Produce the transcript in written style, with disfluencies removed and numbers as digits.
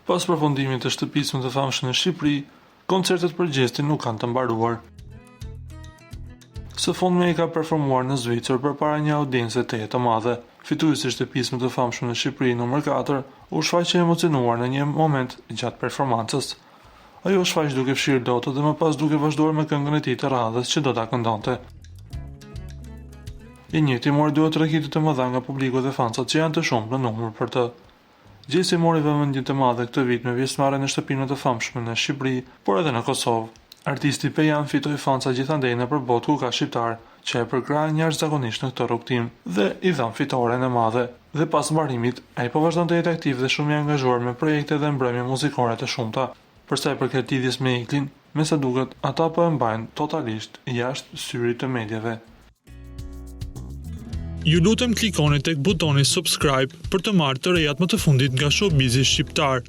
Pas përfundimit të shtëpisë më të famshme në Shqipëri, koncertet për Gjestin nuk kanë të mbaruar. Së fundmi ka performuar në Zvicër përpara një audience të madhe. Fituesi i shtëpisë më të famshme në Shqipëri numër 4 u shfaqe emocionuar në një moment gjatë performancës. Ajo u shfaq duke fshirë lotët dhe më pas duke vazhduar me këngën e tij të radhës që do ta këndonte. I njëjti mori 2 tregitje të mëdha nga publiku dhe fansat që janë të shumë në numër për të. Gjesi mori vëmendje të madhe këtë vit me pjesëmarrjen në shtëpinë të famshme në Shqipëri, por edhe në Kosovë. Artisti Pejan fitoi fansa gjithandej nëpër botë ku ka shqiptar, që e përkrahen jashtëzakonisht në këtë rrugtim dhe i dhan fitoren e madhe. Dhe pas mbarimit, ai po vazhdon të jetë aktiv dhe shumë i angazhuar me projekte dhe mbrëmje muzikore të shumta. Për sa i përket lidhjes me Iklin, me sa duket, ata po e mbajnë totalisht jashtë syrit të mediave. Ju lutem klikoni tek butoni subscribe për të marrë të rejat më të fundit nga showbizi shqiptar.